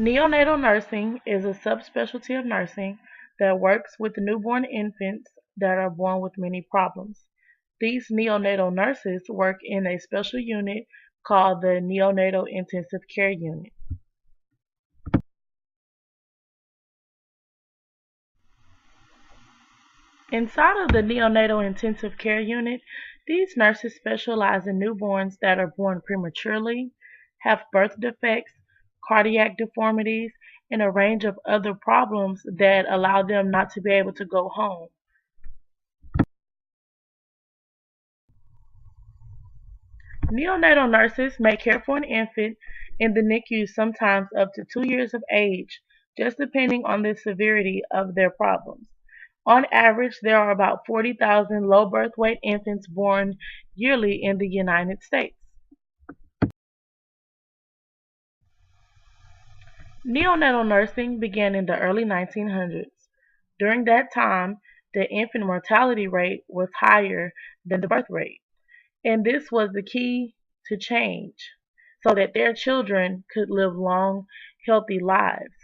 Neonatal nursing is a subspecialty of nursing that works with newborn infants that are born with many problems. These neonatal nurses work in a special unit called the Neonatal Intensive Care Unit. Inside of the Neonatal Intensive Care Unit, these nurses specialize in newborns that are born prematurely, have birth defects, cardiac deformities, and a range of other problems that allow them not to be able to go home. Neonatal nurses may care for an infant in the NICU sometimes up to 2 years of age, just depending on the severity of their problems. On average, there are about 40,000 low birth weight infants born yearly in the United States. Neonatal nursing began in the early 1900s. During that time, the infant mortality rate was higher than the birth rate, and this was the key to change so that their children could live long, healthy lives.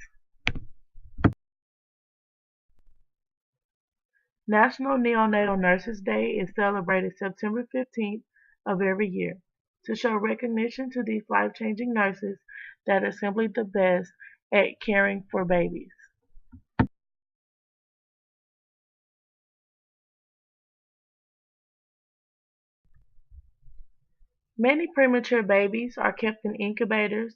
National Neonatal Nurses Day is celebrated September 15th of every year to show recognition to these life-changing nurses that are simply the best at caring for babies. Many premature babies are kept in incubators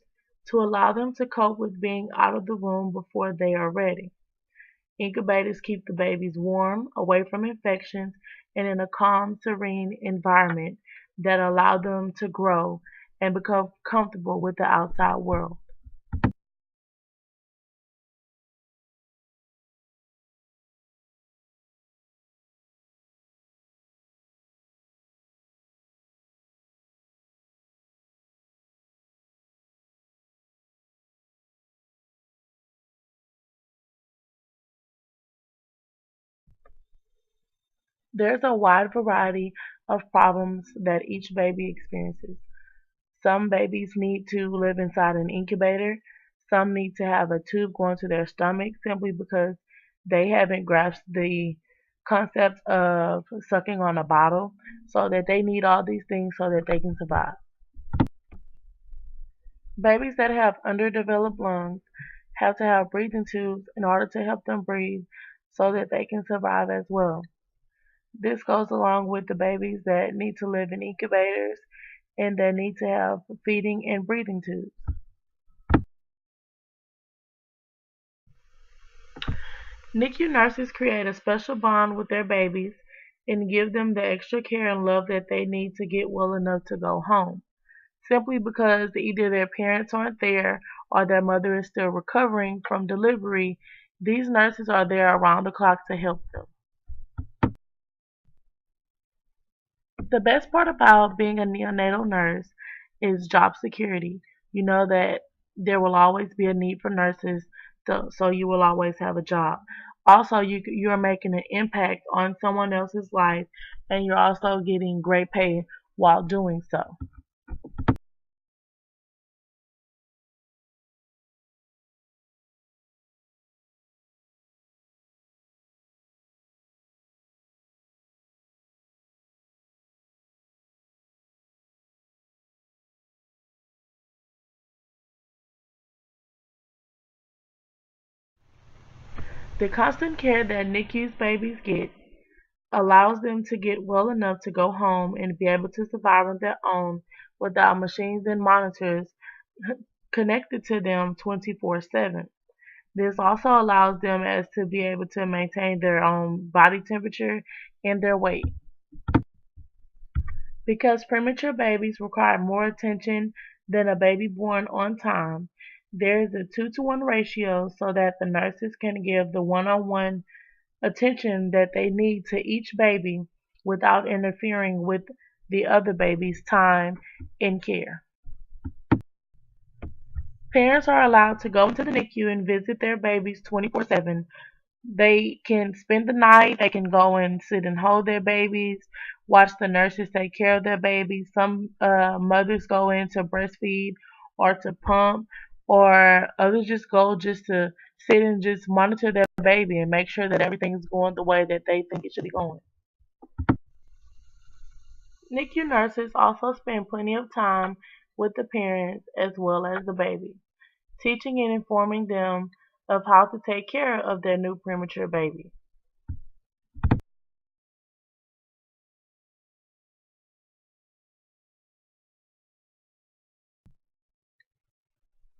to allow them to cope with being out of the womb before they are ready. Incubators keep the babies warm, away from infections, and in a calm, serene environment that allow them to grow and become comfortable with the outside world. There's a wide variety of problems that each baby experiences. Some babies need to live inside an incubator. Some need to have a tube going to their stomach simply because they haven't grasped the concept of sucking on a bottle, so that they need all these things so that they can survive. Babies that have underdeveloped lungs have to have breathing tubes in order to help them breathe so that they can survive as well. This goes along with the babies that need to live in incubators and that need to have feeding and breathing tubes. NICU nurses create a special bond with their babies and give them the extra care and love that they need to get well enough to go home. Simply because either their parents aren't there or their mother is still recovering from delivery, these nurses are there around the clock to help them. The best part about being a neonatal nurse is job security. You know that there will always be a need for nurses, so you will always have a job. Also, you're making an impact on someone else's life, and you're also getting great pay while doing so. The constant care that NICU's babies get allows them to get well enough to go home and be able to survive on their own without machines and monitors connected to them 24/7. This also allows them as to be able to maintain their own body temperature and their weight. Because premature babies require more attention than a baby born on time, there is a 2-to-1 ratio so that the nurses can give the one-on-one attention that they need to each baby without interfering with the other baby's time and care. Parents are allowed to go into the NICU and visit their babies 24/7. They can spend the night, they can go and sit and hold their babies, watch the nurses take care of their babies. Some mothers go in to breastfeed or to pump, or others just go just to sit and just monitor their baby and make sure that everything is going the way that they think it should be going. NICU nurses also spend plenty of time with the parents as well as the baby, teaching and informing them of how to take care of their new premature baby.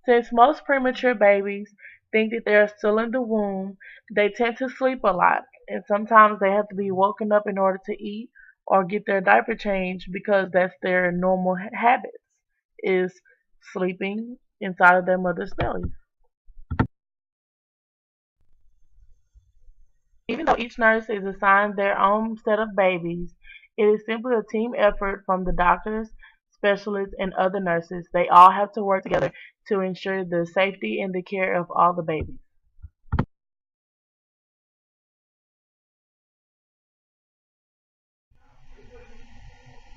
Since most premature babies think that they're still in the womb, they tend to sleep a lot, and sometimes they have to be woken up in order to eat or get their diaper changed because that's their normal habits, is sleeping inside of their mother's belly. Even though each nurse is assigned their own set of babies, it is simply a team effort from the doctors, specialists, and other nurses. They all have to work together to ensure the safety and the care of all the babies.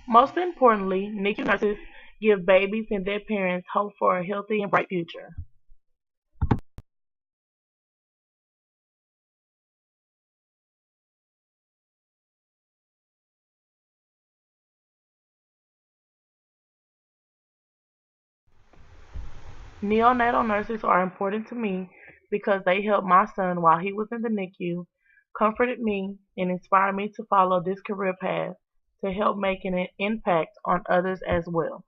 Most importantly, NICU nurses give babies and their parents hope for a healthy and bright future. Neonatal nurses are important to me because they helped my son while he was in the NICU, comforted me, and inspired me to follow this career path to help make an impact on others as well.